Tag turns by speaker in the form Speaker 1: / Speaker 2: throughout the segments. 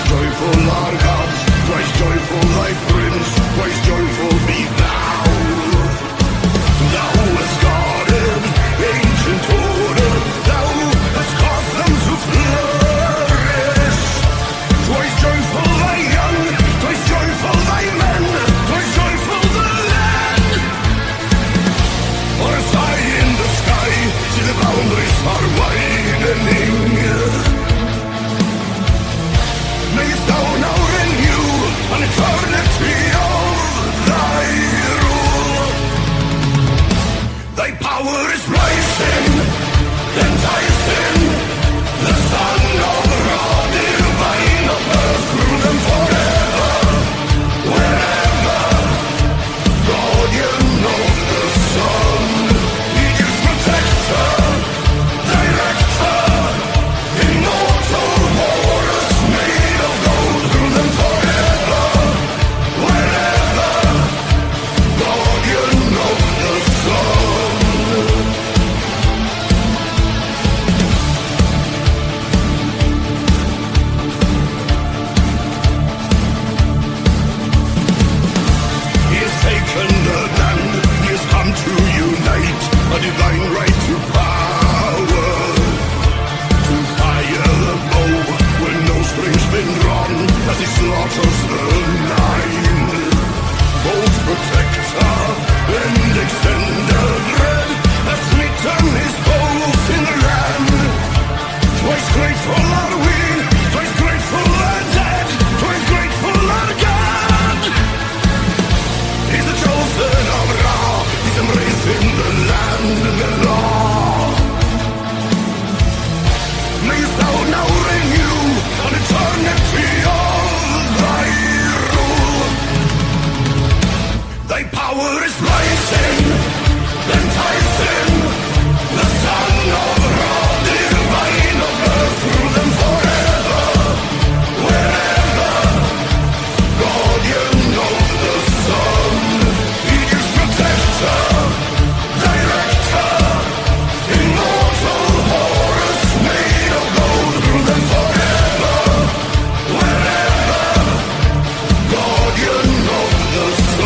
Speaker 1: joyful our gods, thrice joyful thy prince, twice joyful be thou. Thou hast guarded ancient order, thou hast caused them to flourish. Twice joyful thy young, twice joyful thy men, twice joyful the land. For as high in the sky, see the boundaries are widening. Mayst thou now renew an eternity of thy rule. Thy power is rising, enticing the Son of Ra, divine of earth, through them forever, wherever. Guardian of the sun, he is protector, director, immortal Horus, made of gold, through them forever, wherever. Guardian of the sun. He has taken the land, he has come to unite a divine right to power. To fire the bow when no string's been drawn, as he slaughters the nine. Both protector and extender dread has smitten his foes in the land. Twice grateful are we, twice grateful are dead, twice grateful are God. He's the chosen of Ra, he's embracing the land and the law. Mayst thou now renew an eternity of thy rule. Thy power is rising, enticing the Son of Ra, divine of earth, through them forever, wherever. Guardian of the sun, he is protector, director, immortal Horus, made of gold, through them forever, wherever. Guardian of the sun.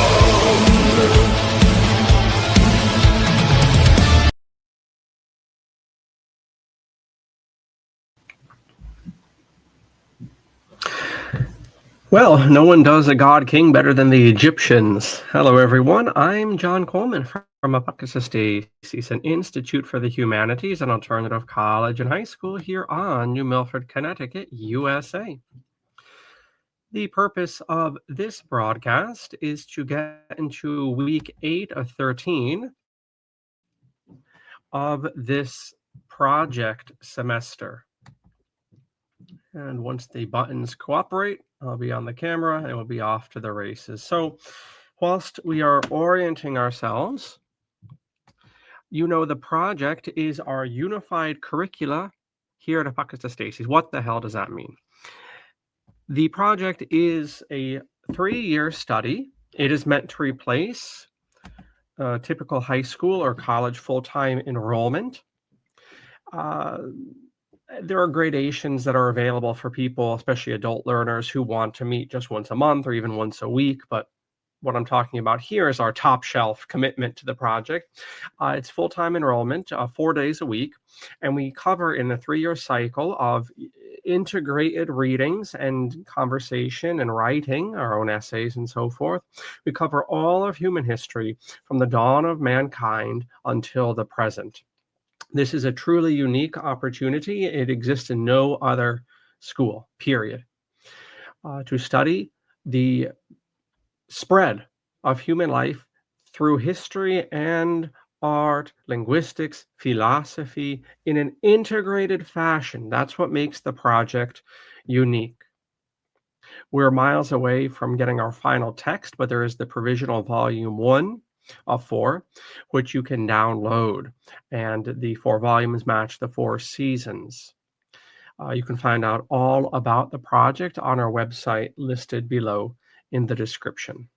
Speaker 2: Well, no one does a God King better than the Egyptians. Hello, everyone. I'm John Coleman from ApocatastasisInstitute for the Humanities, an alternative college and high school here on New Milford, Connecticut, USA. The purpose of this broadcast is to get into week 8 of 13 of this project semester. And once the buttons cooperate, I'll be on the camera and we'll be off to the races. So whilst we are orienting ourselves, you know the project is our unified curricula here at Apocatastasis. What the hell does that mean? The project is a 3-year study. It is meant to replace typical high school or college full-time enrollment. There are gradations that are available for people, especially adult learners who want to meet just once a month or even once a week. But what I'm talking about here is our top shelf commitment to the project. It's full-time enrollment, 4 days a week, and we cover in a 3-year cycle of integrated readings and conversation and writing, our own essays and so forth. We cover all of human history from the dawn of mankind until the present. This is a truly unique opportunity. It exists in no other school, period. To study the spread of human life through history and art, linguistics, philosophy in an integrated fashion. That's what makes the project unique. We're miles away from getting our final text, but there is the provisional volume 1 of 4, which you can download. And the 4 volumes match the 4 seasons. You can find out all about the project on our website listed below in the description.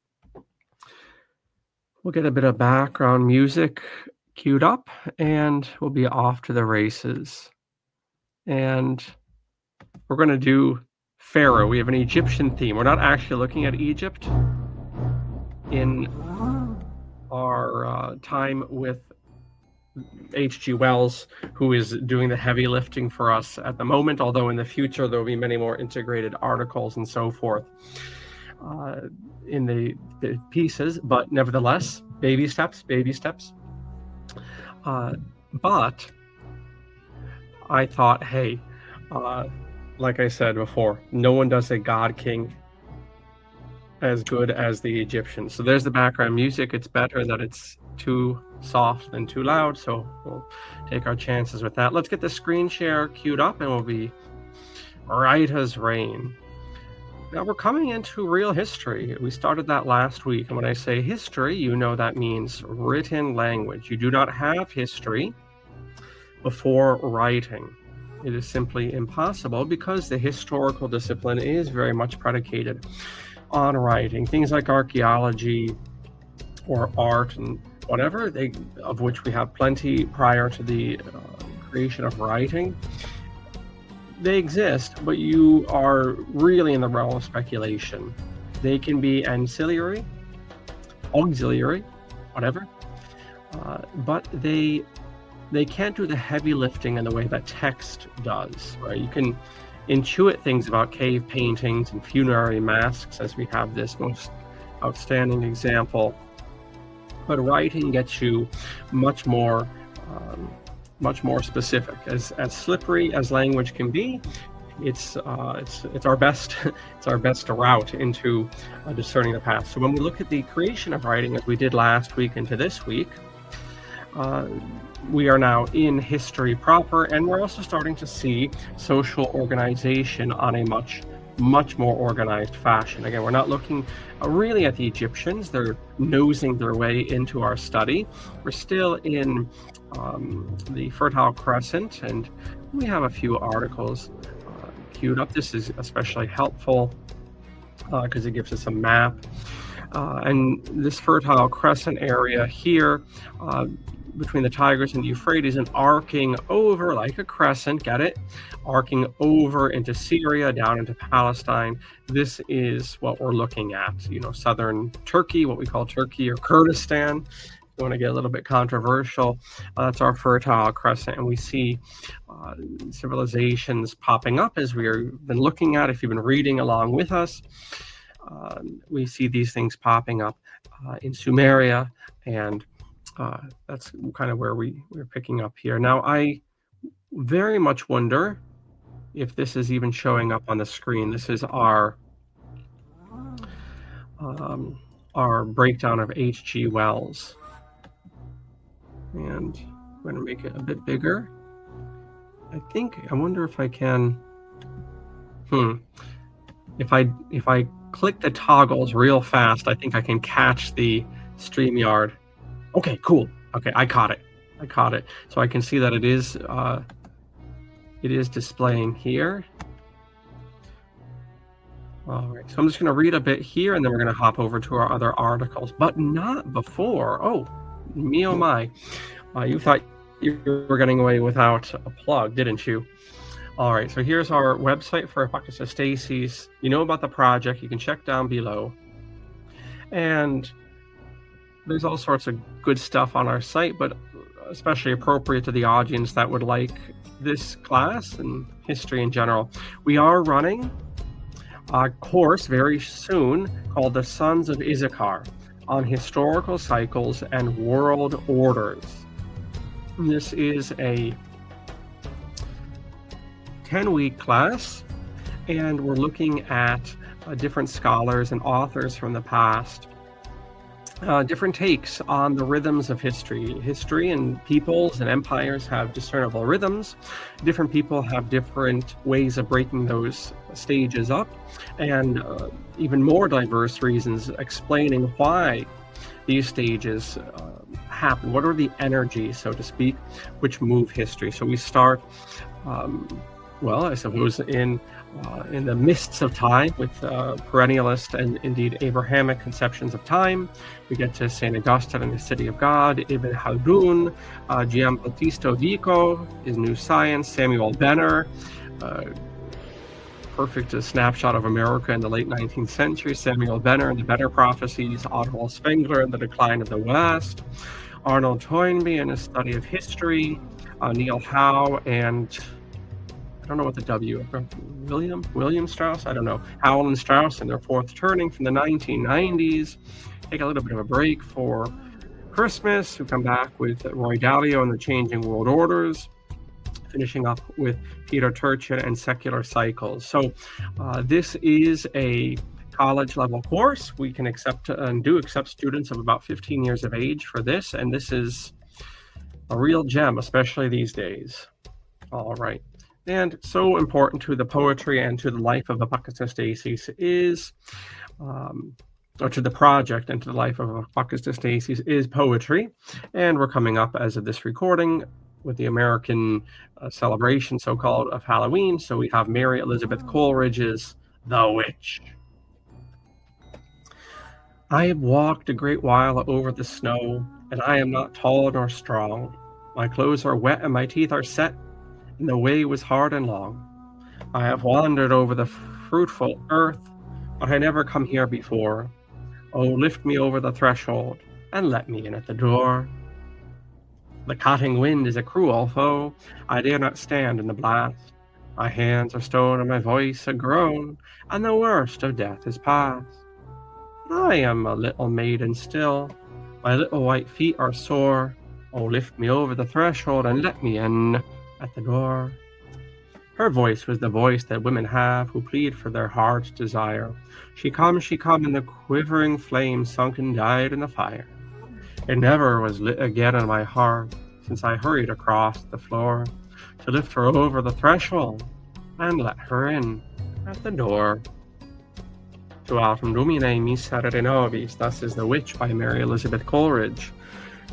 Speaker 2: We'll get a bit of background music queued up and we'll be off to the races. And we're going to do Pharaoh. We have an Egyptian theme. We're not actually looking at Egypt in our time with H.G. Wells, who is doing the heavy lifting for us at the moment, although in the future there will be many more integrated articles and so forth in the pieces, but nevertheless, baby steps. But I thought, hey, like I said before, no one does a God King as good as the Egyptians. So there's the background music. It's better that it's too soft than too loud, so we'll take our chances with that. Let's get the screen share queued up and we'll be right as rain. Now we're coming into real history. We started that last week, and when I say history, you know that means written language. You do not have history before writing. It is simply impossible because the historical discipline is very much predicated on writing. Things like archaeology or art and whatever, of which we have plenty prior to the creation of writing, they exist, but you are really in the realm of speculation. They can be ancillary, auxiliary, whatever, but they can't do the heavy lifting in the way that text does, right? You can intuit things about cave paintings and funerary masks, as we have this most outstanding example, but writing gets you much more specific. As slippery as language can be, it's our best route into discerning the past. So when we look at the creation of writing, as we did last week into this week, we are now in history proper, and we're also starting to see social organization on a much more organized fashion. Again, we're not looking really at the Egyptians. They're nosing their way into our study. We're still in the Fertile Crescent, and we have a few articles queued up. This is especially helpful because it gives us a map. And this Fertile Crescent area here, between the Tigris and the Euphrates, and arcing over like a crescent, get it? Arcing over into Syria, down into Palestine. This is what we're looking at, southern Turkey, what we call Turkey or Kurdistan. You want to get a little bit controversial. That's our Fertile Crescent, and we see civilizations popping up as we've been looking at. If you've been reading along with us, we see these things popping up in Sumeria, and that's kind of where we're picking up here. Now, I very much wonder if this is even showing up on the screen. This is our breakdown of H.G. Wells. And I'm going to make it a bit bigger. I wonder if I can, if I click the toggles real fast, I think I can catch the StreamYard. Okay, cool. Okay, I caught it. So I can see that it is displaying here. All right, so I'm just going to read a bit here, and then we're going to hop over to our other articles, but not before. Oh, me oh my. You thought you were getting away without a plug, didn't you? All right, so here's our website for Apocatastasis. You know about the project. You can check down below. And there's all sorts of good stuff on our site, but especially appropriate to the audience that would like this class and history in general. We are running a course very soon called The Sons of Issachar on historical cycles and world orders. This is a 10-week class, and we're looking at different scholars and authors from the past, different takes on the rhythms of history. History and peoples and empires have discernible rhythms. Different people have different ways of breaking those stages up, and even more diverse reasons explaining why these stages happen. What are the energies, so to speak, which move history? So we start, I suppose, in the mists of time with perennialist and indeed Abrahamic conceptions of time. We get to St. Augustine and the City of God, Ibn Khaldun, Giambattista Vico, his New Science, Samuel Benner, perfect snapshot of America in the late 19th century. Samuel Venner and the Better Prophecies, Otto Spengler and the Decline of the West, Arnold Toynbee and his study of history, Neil Howe and I don't know what the W, William Strauss, I don't know, Howell and Strauss and their fourth turning from the 1990s. Take a little bit of a break for Christmas, who come back with Roy Dalio and the Changing World Orders, finishing up with Peter Turchin and Secular Cycles. So this is a college level course. We can accept and do accept students of about 15 years of age for this, and this is a real gem, especially these days. All right. And so important to the poetry and to the life of Apocatastasis is, or to the project and to the life of Apocatastasis is poetry. And we're coming up, as of this recording, with the American celebration, so-called, of Halloween. So we have Mary Elizabeth Coleridge's The Witch. I have walked a great while over the snow, and I am not tall nor strong. My clothes are wet and my teeth are set, and the way was hard and long. I have wandered over the fruitful earth, but I never come here before. Oh, lift me over the threshold, and let me in at the door. The cutting wind is a cruel foe, I dare not stand in the blast. My hands are stone and my voice a groan, and the worst of death is past. But I am a little maiden still, my little white feet are sore. Oh, lift me over the threshold, and let me in at the door. Her voice was the voice that women have who plead for their heart's desire. She come, in the quivering flame sunk and died in the fire. It never was lit again in my heart since I hurried across the floor to lift her over the threshold and let her in at the door. Tu autem Domine miserere nobis, thus is The Witch by Mary Elizabeth Coleridge.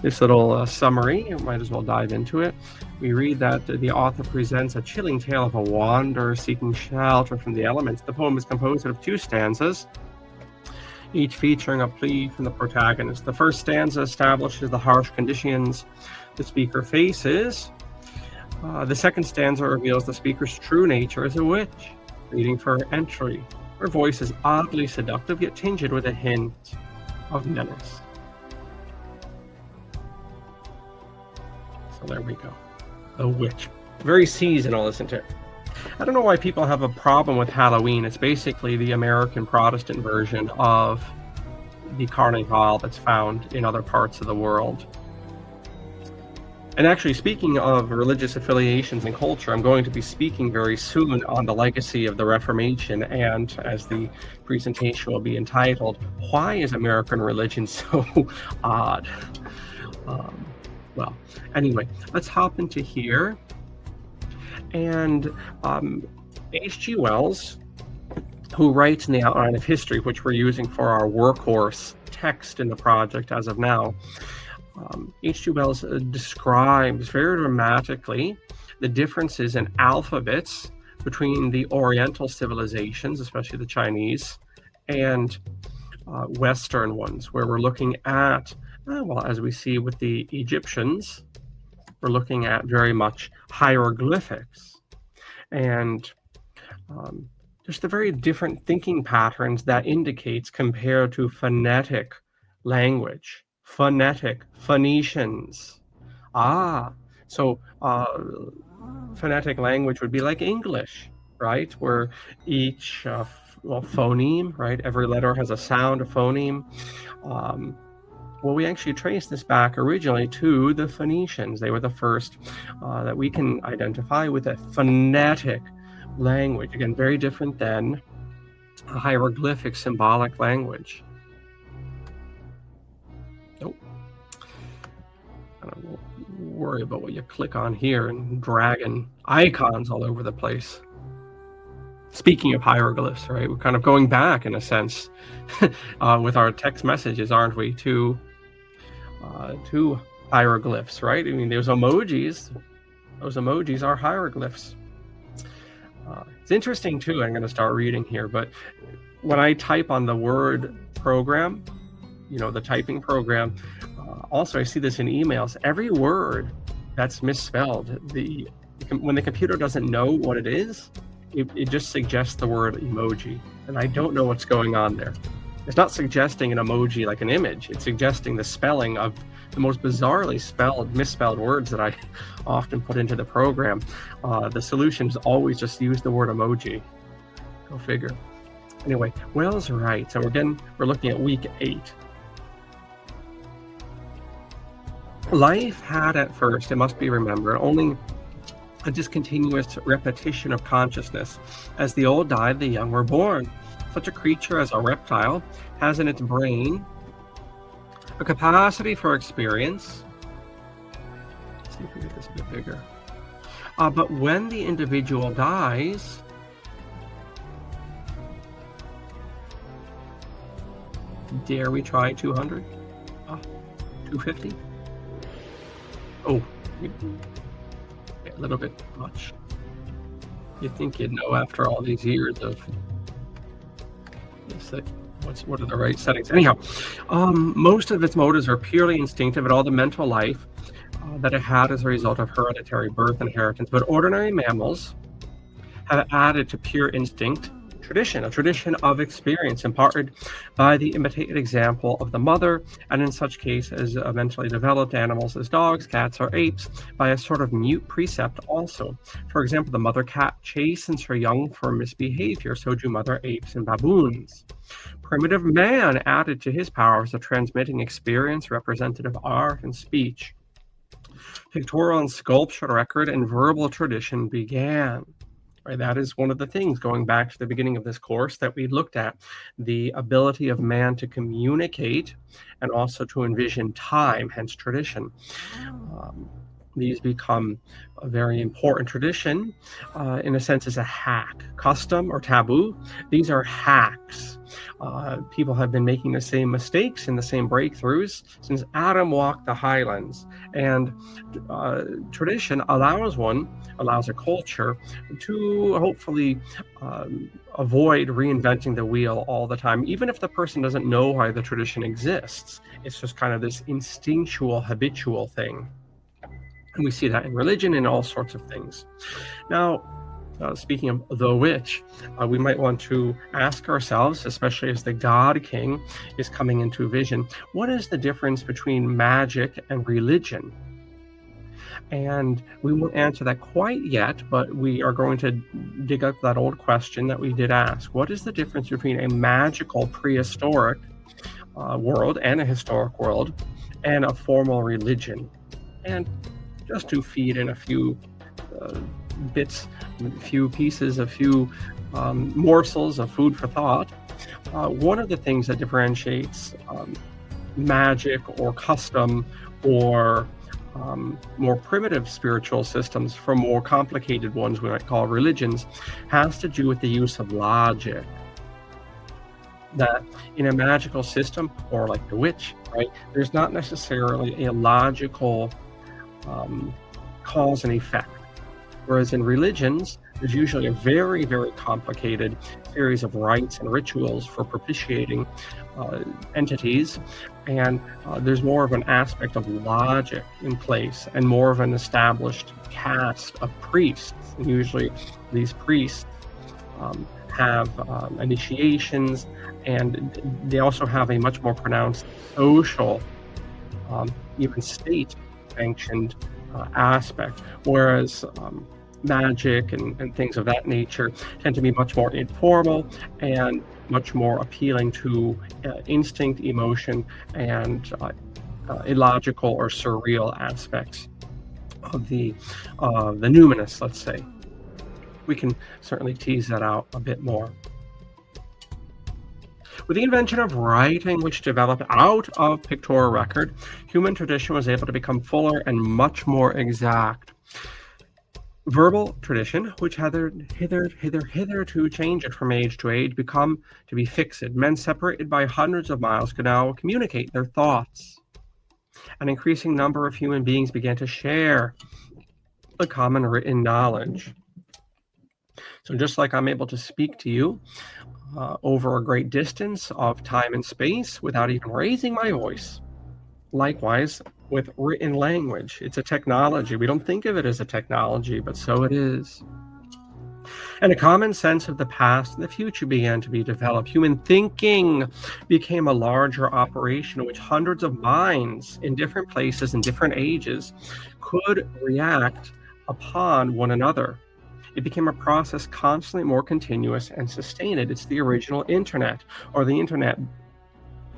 Speaker 2: This little summary, you might as well dive into it. We read that the author presents a chilling tale of a wanderer seeking shelter from the elements. The poem is composed of 2 stanzas, each featuring a plea from the protagonist. The first stanza establishes the harsh conditions the speaker faces. The second stanza reveals the speaker's true nature as a witch, pleading for her entry. Her voice is oddly seductive, yet tinged with a hint of menace. So there we go. The Witch. Very seasonal, isn't it? I don't know why people have a problem with Halloween. It's basically the American Protestant version of the Carnival that's found in other parts of the world. And actually, speaking of religious affiliations and culture, I'm going to be speaking very soon on the legacy of the Reformation, and as the presentation will be entitled, Why is American Religion So Odd? Well, anyway, let's hop into here. And H.G. Wells, who writes in the Outline of History, which we're using for our workhorse text in the project as of now, H.G. Wells describes very dramatically the differences in alphabets between the Oriental civilizations, especially the Chinese, and Western ones, where we're looking at, well, as we see with the Egyptians, we're looking at very much hieroglyphics and just the very different thinking patterns that indicates compared to phonetic language. Phonetic, Phoenicians. So phonetic language would be like English, right? Where each phoneme, right? Every letter has a sound, a phoneme. Well, we actually trace this back originally to the Phoenicians. They were the first that we can identify with a phonetic language. Again, very different than a hieroglyphic symbolic language. Nope. I don't worry about what you click on here and dragging icons all over the place. Speaking of hieroglyphs, right? We're kind of going back in a sense with our text messages, aren't we, to hieroglyphs, right? I mean, there's emojis. Those emojis are hieroglyphs. It's interesting too. I'm going to start reading here, but when I type on the Word program, the typing program, also I see this in emails. Every word that's misspelled, when the computer doesn't know what it is, it just suggests the word emoji, and I don't know what's going on there. It's not suggesting an emoji like an image. It's suggesting the spelling of the most bizarrely misspelled words that I often put into the program. The solution is always just use the word emoji. Go figure. Anyway, Will's right. So we're looking at week 8. Life had at first, it must be remembered, only a discontinuous repetition of consciousness. As the old died, the young were born. Such a creature as a reptile has in its brain a capacity for experience. Let's see if we get this a bit bigger. But when the individual dies, dare we try 200? 250? Oh, a little bit much. You'd think you'd know after all these years of what are the right settings. Anyhow, most of its motives are purely instinctive, and all the mental life that it had as a result of hereditary birth inheritance. But ordinary mammals have added to pure instinct tradition, a tradition of experience imparted by the imitated example of the mother, and in such cases mentally developed animals as dogs, cats, or apes, by a sort of mute precept also. For example, the mother cat chastens her young for misbehavior, so do mother apes and baboons. Primitive man added to his powers of transmitting experience, representative art, and speech. Pictorial and sculpture record and verbal tradition began. Right, that is one of the things, going back to the beginning of this course, that we looked at, the ability of man to communicate and also to envision time, hence tradition. These become a very important tradition, in a sense, as a hack. Custom or taboo, these are hacks. People have been making the same mistakes and the same breakthroughs since Adam walked the highlands. And tradition allows a culture to hopefully avoid reinventing the wheel all the time, even if the person doesn't know why the tradition exists. It's just kind of this instinctual, habitual thing. And we see that in religion and all sorts of things. Now, speaking of the witch, we might want to ask ourselves, especially as the God King is coming into vision, what is the difference between magic and religion? And we won't answer that quite yet, but we are going to dig up that old question that we did ask. What is the difference between a magical prehistoric world and a historic world and a formal religion? And just to feed in a few bits, a few pieces, a few morsels of food for thought, one of the things that differentiates magic or custom or more primitive spiritual systems from more complicated ones we might call religions has to do with the use of logic. That in a magical system, or like the witch, right, there's not necessarily a logical cause and effect. Whereas in religions, there's usually a very, very complicated series of rites and rituals for propitiating entities, and there's more of an aspect of logic in place and more of an established caste of priests. And usually these priests have initiations, and they also have a much more pronounced social, even state-sanctioned aspect, whereas magic and things of that nature tend to be much more informal and much more appealing to instinct, emotion, and illogical or surreal aspects of the numinous, let's say. We can certainly tease that out a bit more. With the invention of writing, which developed out of pictorial record, human tradition was able to become fuller and much more exact. Verbal tradition, which hitherto changed from age to age, become to be fixed. Men separated by hundreds of miles could now communicate their thoughts. An increasing number of human beings began to share the common written knowledge. So just like I'm able to speak to you over a great distance of time and space without even raising my voice, likewise with written language. It's a technology. We don't think of it as a technology, but so it is. And a common sense of the past and the future began to be developed. Human thinking became a larger operation in which hundreds of minds in different places and different ages could react upon one another. It became a process constantly more continuous and sustained. It's the original internet, or the internet,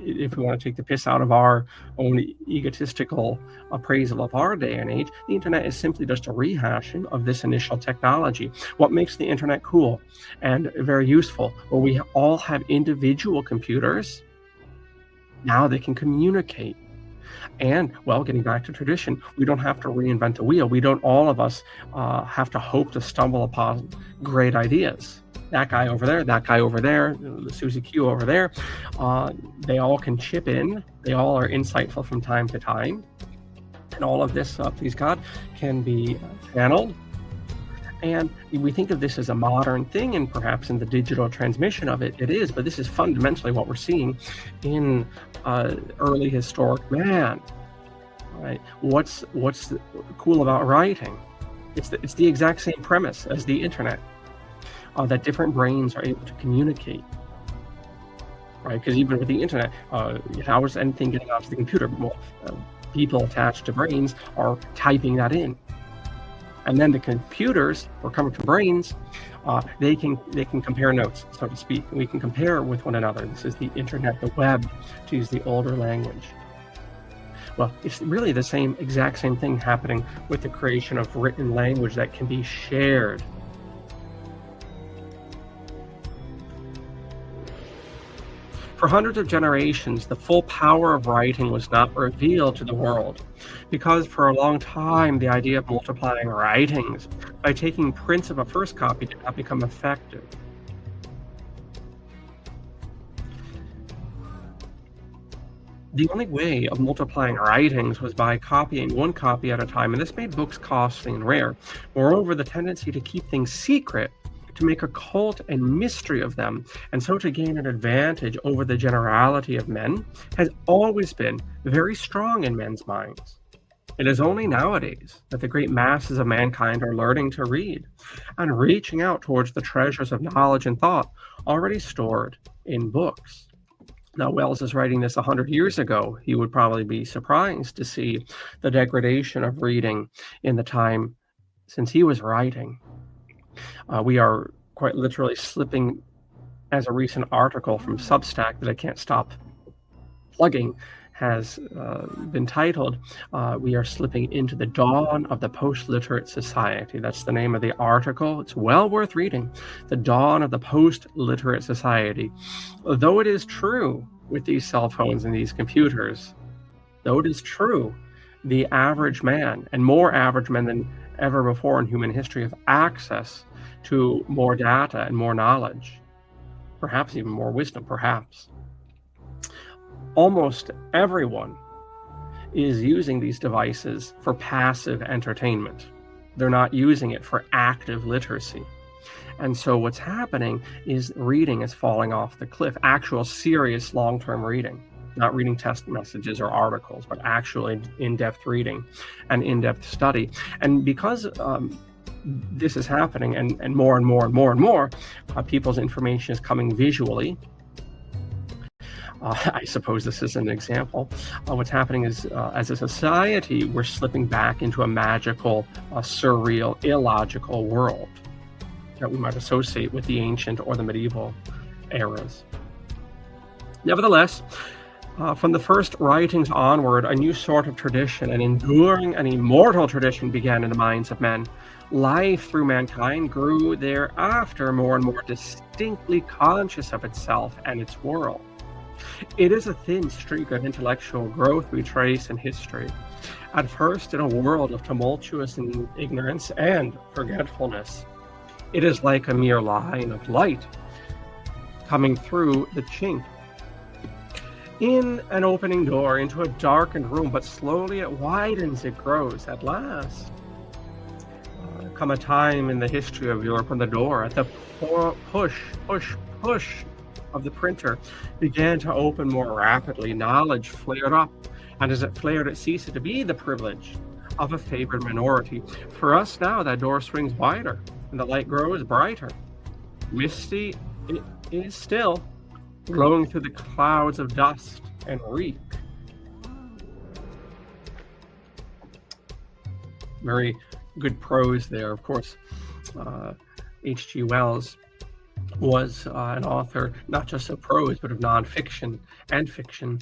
Speaker 2: if we want to take the piss out of our own egotistical appraisal of our day and age. The internet is simply just a rehashing of this initial technology. What makes the internet cool and very useful? Well, we all have individual computers. Now they can communicate. And, well, getting back to tradition, we don't have to reinvent the wheel. We don't, all of us, have to hope to stumble upon great ideas. That guy over there, that guy over there, Susie Q over there, they all can chip in. They all are insightful from time to time. And all of this, please God, can be channeled. And we think of this as a modern thing, and perhaps in the digital transmission of it, it is, but this is fundamentally what we're seeing in early historic man. Right? What's cool about writing? It's the exact same premise as the internet, that different brains are able to communicate. Right? Because even with the internet, how is anything getting onto the computer? Well, people attached to brains are typing that in. And then the computers, or coming from brains, they can compare notes, so to speak. We can compare with one another. This is the internet, the web, to use the older language. Well, it's really the exact same thing happening with the creation of written language that can be shared. For hundreds of generations, the full power of writing was not revealed to the world, because for a long time the idea of multiplying writings by taking prints of a first copy did not become effective. The only way of multiplying writings was by copying one copy at a time, and this made books costly and rare. Moreover, the tendency to keep things secret, to make a cult and mystery of them, and so to gain an advantage over the generality of men, has always been very strong in men's minds. It is only nowadays that the great masses of mankind are learning to read and reaching out towards the treasures of knowledge and thought already stored in books. Now, Wells is writing this 100 years ago. He would probably be surprised to see the degradation of reading in the time since he was writing. We are quite literally slipping, as a recent article from Substack that I can't stop plugging has been titled, we are slipping into the dawn of the post-literate society. That's the name of the article. It's well worth reading. The dawn of the post-literate society. Though it is true with these cell phones and these computers, though it is true, the average man, and more average men than ever before in human history, have access to more data and more knowledge, perhaps even more wisdom, perhaps. Almost everyone is using these devices for passive entertainment. They're not using it for active literacy. And so what's happening is reading is falling off the cliff. Actual serious long-term reading, not reading text messages or articles, but actually in-depth reading and in-depth study. And because this is happening, and more and more and more and more, people's information is coming visually. I suppose this is an example. What's happening is, as a society, we're slipping back into a magical, surreal, illogical world that we might associate with the ancient or the medieval eras. Nevertheless, from the first writings onward, a new sort of tradition, an enduring and immortal tradition, began in the minds of men. Life through mankind grew thereafter more and more distinctly conscious of itself and its world. It is a thin streak of intellectual growth we trace in history. At first, in a world of tumultuous ignorance and forgetfulness, it is like a mere line of light coming through the chink in an opening door into a darkened room, but slowly it widens, it grows. At last, come a time in the history of Europe when the door, at the push of the printer, began to open more rapidly. Knowledge flared up, and as it flared, it ceased to be the privilege of a favored minority. For us now, that door swings wider, and the light grows brighter. Misty it is still, glowing through the clouds of dust and reek. Very good prose there. Of course, H.G. Wells was an author not just of prose, but of nonfiction and fiction.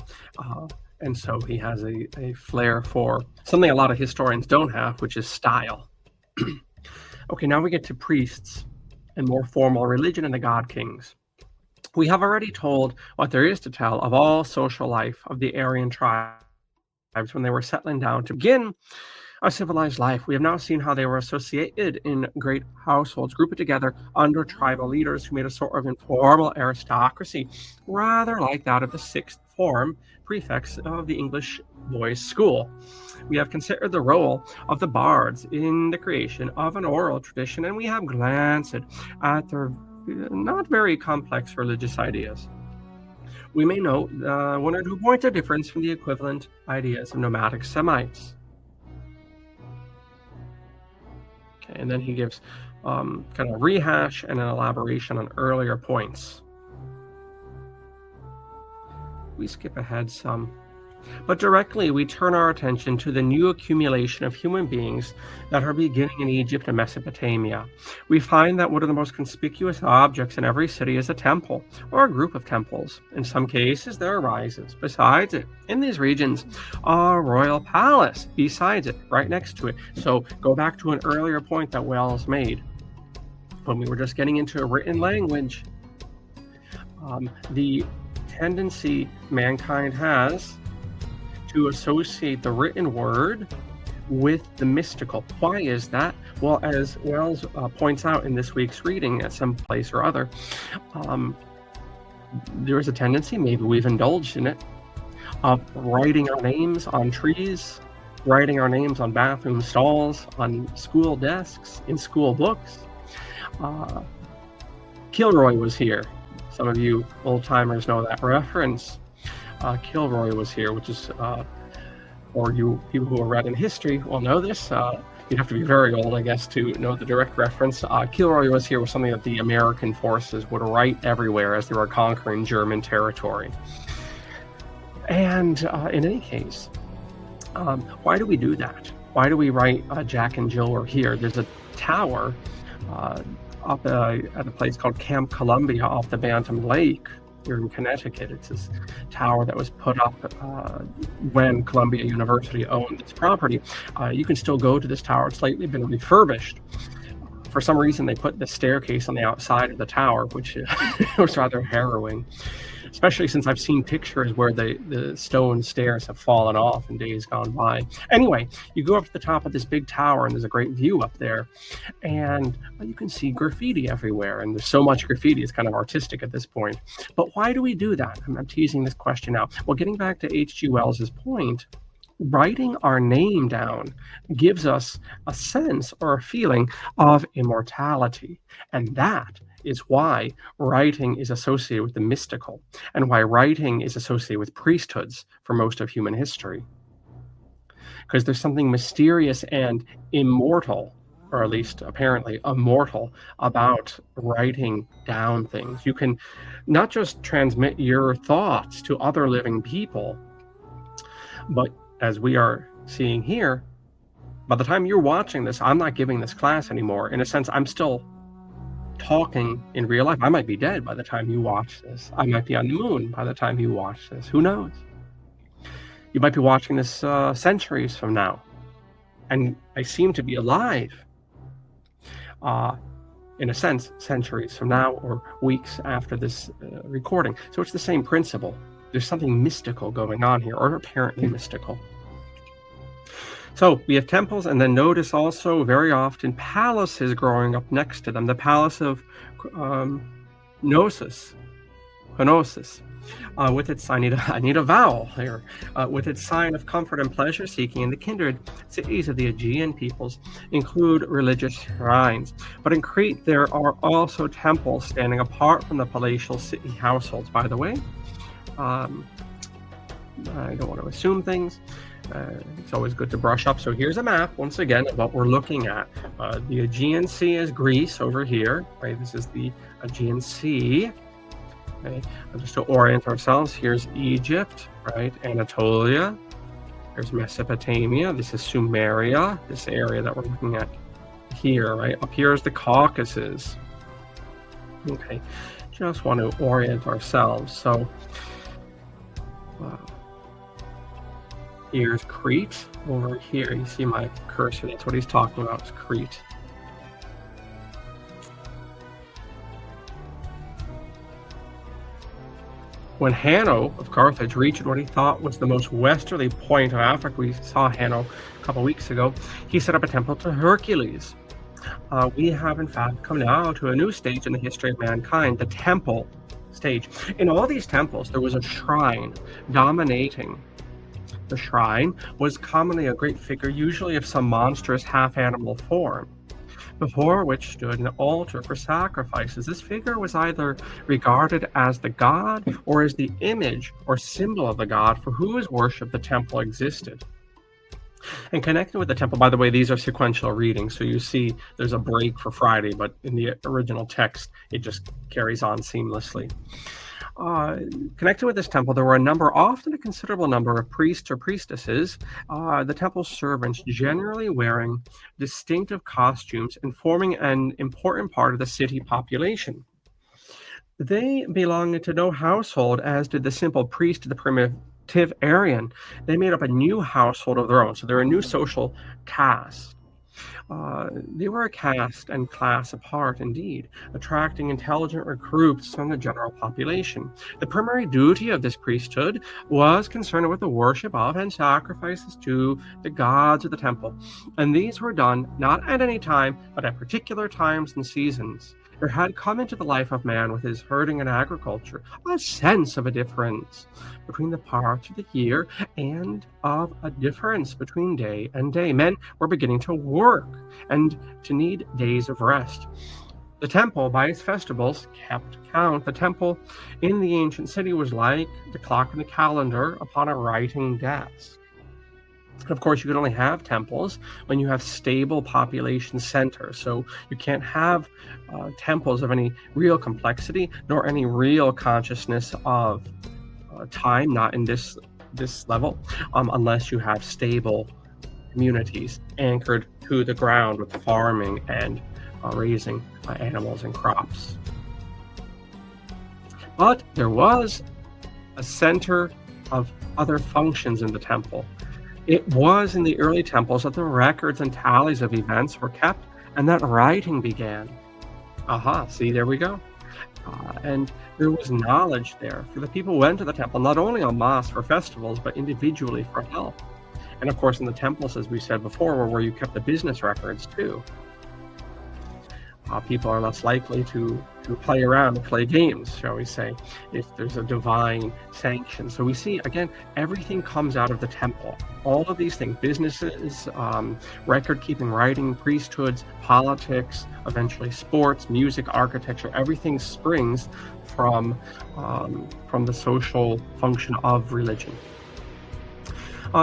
Speaker 2: And so he has a flair for something a lot of historians don't have, which is style. Okay, now we get to priests and more formal religion and the god kings. We have already told what there is to tell of all social life of the Aryan tribes when they were settling down to begin a civilized life. We have now seen how they were associated in great households, grouped together under tribal leaders who made a sort of informal aristocracy, rather like that of the sixth form prefects of the English boys' school. We have considered the role of the bards in the creation of an oral tradition, and we have glanced at their not very complex religious ideas. We may note one or 2 points of difference from the equivalent ideas of nomadic Semites. Okay, and then he gives kind of a rehash and an elaboration on earlier points. We skip ahead some. But directly we turn our attention to the new accumulation of human beings that are beginning in Egypt and Mesopotamia. We find that one of the most conspicuous objects in every city is a temple, or a group of temples. In some cases there arises, besides it, in these regions, a royal palace besides it, right next to it. So go back to an earlier point that Wells made, when we were just getting into a written language. The tendency mankind has to associate the written word with the mystical. Why is that? Well, as Wells points out in this week's reading at some place or other, there is a tendency, maybe we've indulged in it, of writing our names on trees, writing our names on bathroom stalls, on school desks, in school books. Kilroy was here. Some of you old-timers know that reference. Kilroy was here, which is, or you people who are read in history will know this. You'd have to be very old, I guess, to know the direct reference. Kilroy was here was something that the American forces would write everywhere as they were conquering German territory. And in any case, why do we do that? Why do we write Jack and Jill were here? There's a tower up at a place called Camp Columbia off the Bantam Lake here in Connecticut. It's this tower that was put up when Columbia University owned its property. You can still go to this tower. It's lately been refurbished. For some reason, they put the staircase on the outside of the tower, which was rather harrowing, especially since I've seen pictures where the stone stairs have fallen off in days gone by. Anyway, you go up to the top of this big tower, and there's a great view up there, and you can see graffiti everywhere, and there's so much graffiti, it's kind of artistic at this point. But why do we do that? I'm teasing this question out. Well, getting back to H.G. Wells's point, writing our name down gives us a sense or a feeling of immortality, and that is why writing is associated with the mystical, and why writing is associated with priesthoods for most of human history. Because there's something mysterious and immortal, or at least apparently immortal, about writing down things. You can not just transmit your thoughts to other living people, but as we are seeing here, by the time you're watching this, I'm not giving this class anymore. In a sense, I'm still talking in real life. I might be dead by the time you watch this. I might be on the moon by the time you watch this. Who knows? You might be watching this centuries from now, and I seem to be alive. In a sense, centuries from now or weeks after this recording. So it's the same principle. There's something mystical going on here, or apparently mystical. So we have temples, and then notice also very often palaces growing up next to them. The palace of Knossos, with its, I need a vowel here, with its sign of comfort and pleasure seeking, and the kindred cities of the Aegean peoples include religious shrines. But in Crete, there are also temples standing apart from the palatial city households. By the way, I don't want to assume things. It's always good to brush up. So here's a map, once again, of what we're looking at. The Aegean Sea is Greece over here, right? This is the Aegean Sea. Okay. Just to orient ourselves, here's Egypt, right? Anatolia. There's Mesopotamia. This is Sumeria, this area that we're looking at here, right? Up here is the Caucasus. Okay, just want to orient ourselves. So here's Crete over here. You see my cursor, that's what he's talking about, is Crete. When Hanno of Carthage reached what he thought was the most westerly point of Africa, we saw Hanno a couple weeks ago, he set up a temple to Hercules. We have, in fact, come now to a new stage in the history of mankind, the temple stage. In all these temples, there was a shrine dominating. The shrine was commonly a great figure, usually of some monstrous half-animal form, before which stood an altar for sacrifices. This figure was either regarded as the god or as the image or symbol of the god for whose worship the temple existed. And connected with the temple, by the way, these are sequential readings, so you see there's a break for Friday, but in the original text, it just carries on seamlessly. Connected with this temple, there were often a considerable number of priests or priestesses, the temple servants generally wearing distinctive costumes and forming an important part of the city population. They belonged to no household, as did the simple priest of the primitive Aryan. They made up a new household of their own, so they're a new social caste. They were a caste and class apart indeed, attracting intelligent recruits from the general population. The primary duty of this priesthood was concerned with the worship of and sacrifices to the gods of the temple, and these were done not at any time, but at particular times and seasons. There had come into the life of man with his herding and agriculture a sense of a difference between the parts of the year and of a difference between day and day. Men were beginning to work and to need days of rest. The temple, by its festivals, kept count. The temple in the ancient city was like the clock in the calendar upon a writing desk. Of course, you can only have temples when you have stable population centers. So you can't have temples of any real complexity nor any real consciousness of time, not in this level, unless you have stable communities anchored to the ground with farming and raising animals and crops. But there was a center of other functions in the temple. It was in the early temples that the records and tallies of events were kept and that writing began. See, there we go. And there was knowledge there. For the people who went to the temple, not only en masse for festivals, but individually for help. And of course, in the temples, as we said before, were where you kept the business records too. People are less likely to play around and play games, shall we say, if there's a divine sanction. So we see, again, everything comes out of the temple. All of these things, businesses, record-keeping, writing, priesthoods, politics, eventually sports, music, architecture, everything springs from the social function of religion.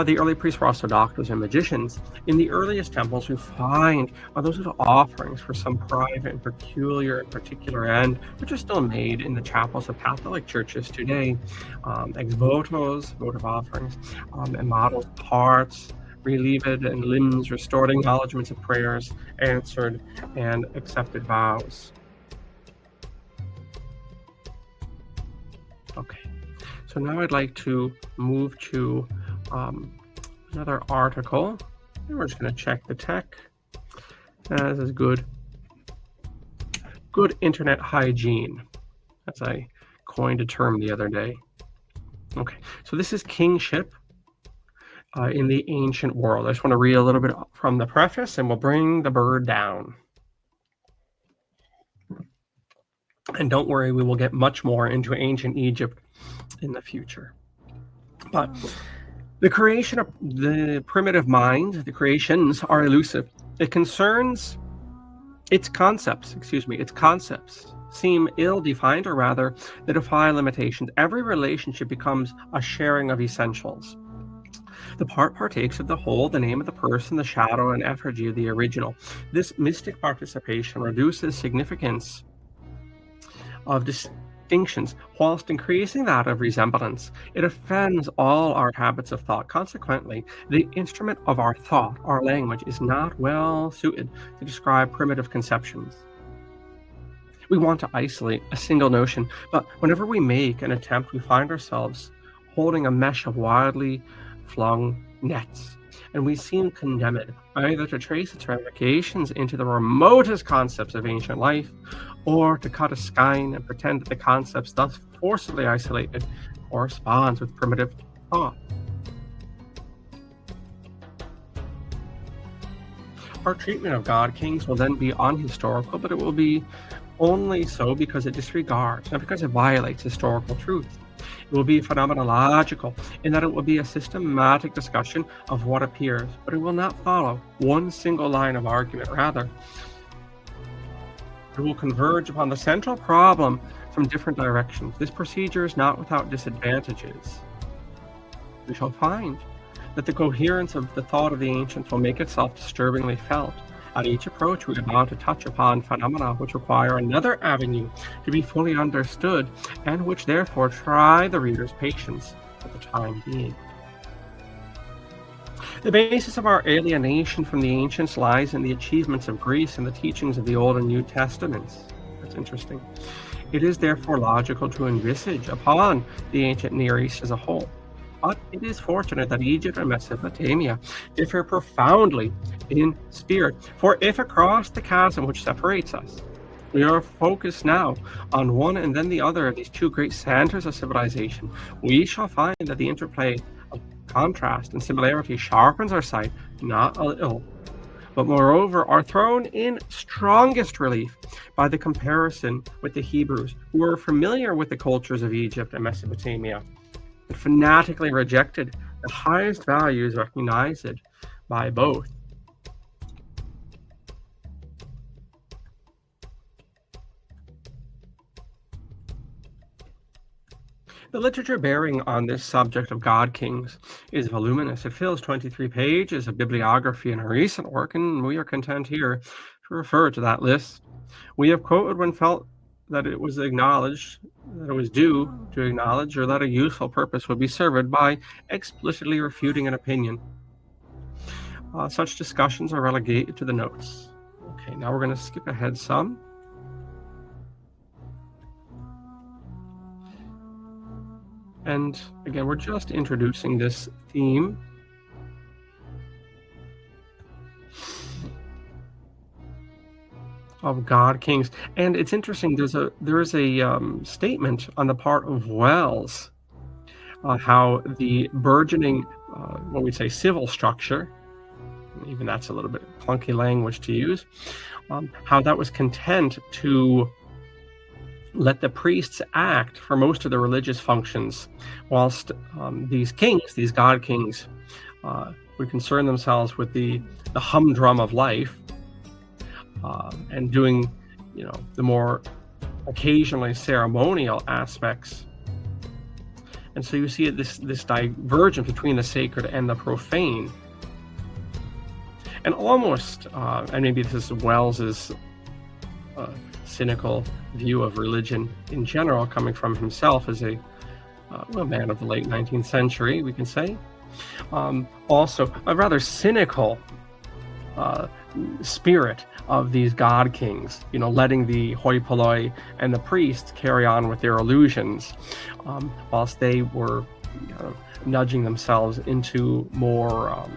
Speaker 2: The early priests were also doctors and magicians. In the earliest temples, we find those little offerings for some private and peculiar and particular end, which are still made in the chapels of Catholic churches today. Ex votos, votive offerings, and models, hearts, relieved and limbs, restored acknowledgments of prayers, answered and accepted vows. Okay, so now I'd like to move to another article, and we're just going to check the tech. This is good internet hygiene, as I coined a term the other day. Okay, so this is kingship in the ancient world. I just want to read a little bit from the preface, and we'll bring the bird down. And don't worry, we will get much more into ancient Egypt in the future. But the creation of the primitive mind, the creations are elusive. It concerns its concepts, seem ill-defined, or rather, they defy limitations. Every relationship becomes a sharing of essentials. The part partakes of the whole, the name of the person, the shadow and effigy of the original. This mystic participation reduces significance of distinctions, whilst increasing that of resemblance. It offends all our habits of thought. Consequently, the instrument of our thought, our language, is not well suited to describe primitive conceptions. We want to isolate a single notion, but whenever we make an attempt, we find ourselves holding a mesh of wildly flung nets, and we seem condemned either to trace its ramifications into the remotest concepts of ancient life, or to cut a skein and pretend that the concepts thus forcibly isolated corresponds with primitive thought. Our treatment of God Kings will then be unhistorical, but it will be only so because it disregards, not because it violates historical truth. It will be phenomenological in that it will be a systematic discussion of what appears, but it will not follow one single line of argument. Rather, it will converge upon the central problem from different directions. This procedure is not without disadvantages. We shall find that the coherence of the thought of the ancients will make itself disturbingly felt. At each approach, we are bound to touch upon phenomena which require another avenue to be fully understood, and which therefore try the reader's patience for the time being. The basis of our alienation from the ancients lies in the achievements of Greece and the teachings of the Old and New Testaments. That's interesting. It is therefore logical to envisage upon the ancient Near East as a whole. But it is fortunate that Egypt and Mesopotamia differ profoundly in spirit. For if across the chasm which separates us, we are focused now on one and then the other of these two great centers of civilization, we shall find that the interplay of contrast and similarity sharpens our sight not a little, but moreover are thrown in strongest relief by the comparison with the Hebrews, who were familiar with the cultures of Egypt and Mesopotamia, but fanatically rejected the highest values recognized by both. The literature bearing on this subject of God Kings is voluminous. It fills 23 pages of bibliography in a recent work, and we are content here to refer to that list. We have quoted when felt that it was acknowledged, that it was due to acknowledge, or that a useful purpose would be served by explicitly refuting an opinion. Such discussions are relegated to the notes. Okay, now we're going to skip ahead some. And again, we're just introducing this theme. Of God Kings. And it's interesting, there is a statement on the part of Wells, how the burgeoning, what we'd say, civil structure, even that's a little bit clunky language to use, how that was content to let the priests act for most of the religious functions, whilst these kings, these God Kings, would concern themselves with the humdrum of life, and doing, the more occasionally ceremonial aspects. And so you see this divergence between the sacred and the profane. And almost, and maybe this is Wells's cynical view of religion in general, coming from himself as a man of the late 19th century, we can say. Also, a rather cynical spirit of these God Kings, letting the hoi polloi and the priests carry on with their illusions, whilst they were nudging themselves into more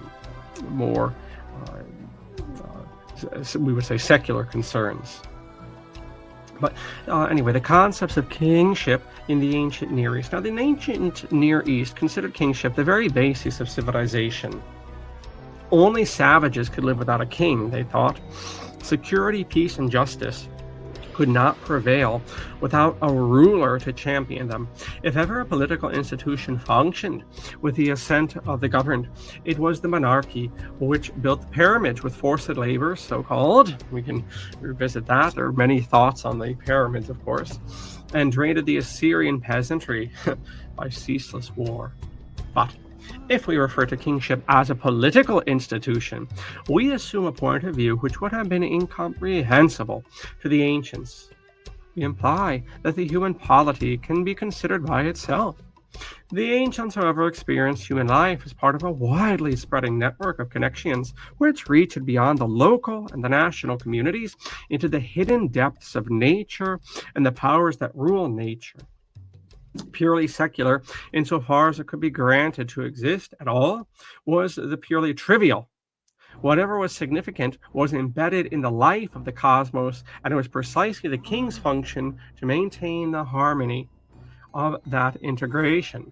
Speaker 2: we would say secular concerns. But anyway, the concepts of kingship in the ancient Near East. Now, the ancient Near East considered kingship the very basis of civilization. Only savages could live without a king, they thought. Security, peace, and justice could not prevail without a ruler to champion them. If ever a political institution functioned with the assent of the governed, it was the monarchy, which built the pyramids with forced labor, so-called. We can revisit that. There are many thoughts on the pyramids, of course, and drained the Assyrian peasantry by ceaseless war. But if we refer to kingship as a political institution, we assume a point of view which would have been incomprehensible to the ancients. We imply that the human polity can be considered by itself. The ancients, however, experienced human life as part of a widely spreading network of connections which reached beyond the local and the national communities into the hidden depths of nature and the powers that rule nature. Purely secular, insofar as it could be granted to exist at all, was the purely trivial. Whatever was significant was embedded in the life of the cosmos, and it was precisely the king's function to maintain the harmony of that integration.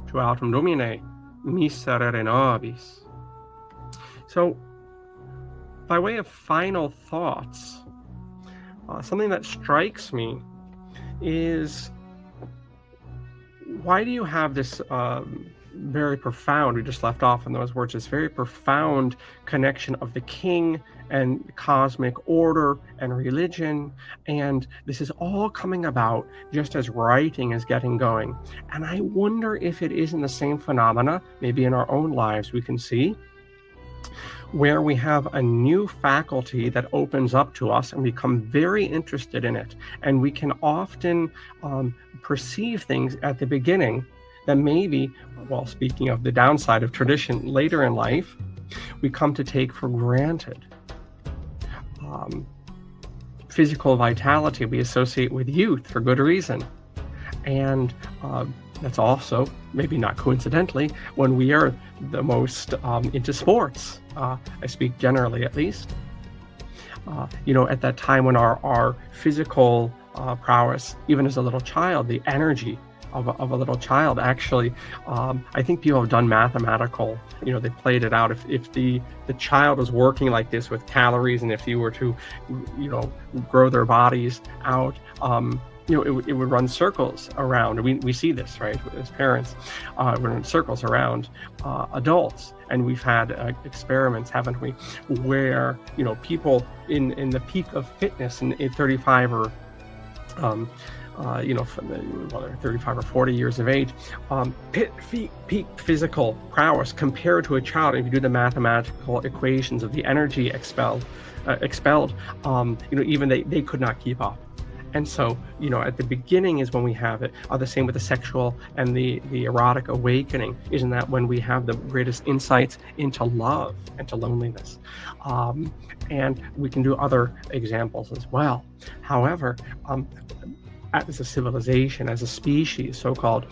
Speaker 2: Tu autem Domine, miserere nobis. So, by way of final thoughts, something that strikes me is, why do you have this very profound, we just left off in those words, this very profound connection of the king and cosmic order and religion, and this is all coming about just as writing is getting going. And I wonder if it isn't the same phenomena, maybe in our own lives we can see, where we have a new faculty that opens up to us and we become very interested in it. And we can often perceive things at the beginning that maybe, well, speaking of the downside of tradition later in life, we come to take for granted. Physical vitality we associate with youth for good reason. And that's also, maybe not coincidentally, when we are the most into sports. I speak generally, at least. At that time when our physical prowess, even as a little child, the energy of a little child, actually, I think people have done mathematical, they played it out. If the child was working like this with calories, and if you were to, grow their bodies out, it would run circles around. We see this, right, as parents, run circles around adults. And we've had experiments, haven't we, where, people in the peak of fitness in 35 or, whether 35 or 40 years of age, peak physical prowess compared to a child. If you do the mathematical equations of the energy expelled, even they could not keep up. And so, at the beginning is when we have it. The same with the sexual and the erotic awakening. Isn't that when we have the greatest insights into love and to loneliness? And we can do other examples as well. However, as a civilization, as a species, so-called,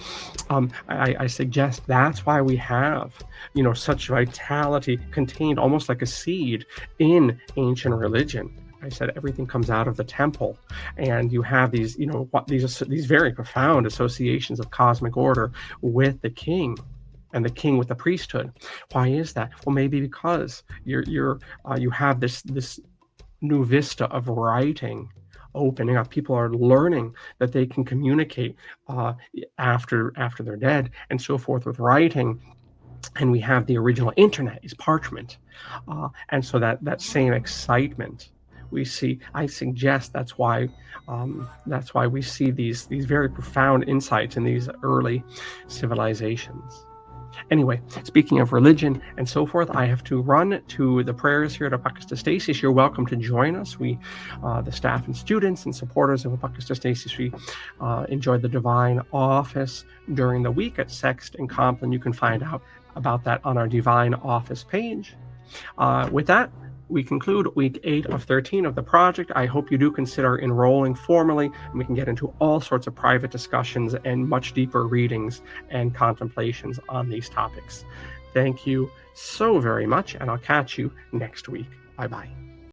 Speaker 2: I suggest that's why we have, such vitality contained almost like a seed in ancient religion. I said everything comes out of the temple, and you have these, these very profound associations of cosmic order with the king, and the king with the priesthood. Why is that? Well, maybe because you have this new vista of writing opening up. People are learning that they can communicate after they're dead and so forth with writing. And we have the original internet is parchment, and so that same excitement we see. I suggest that's why we see these very profound insights in these early civilizations. Anyway, speaking of religion and so forth, I have to run to the prayers here at Apocatastasis. You're welcome to join us. We, the staff and students and supporters of Apocatastasis, we enjoy the Divine Office during the week at Sext and Compline. You can find out about that on our Divine Office page. With that, we conclude week 8 of 13 of the project. I hope you do consider enrolling formally, and we can get into all sorts of private discussions and much deeper readings and contemplations on these topics. Thank you so very much, and I'll catch you next week. Bye-bye.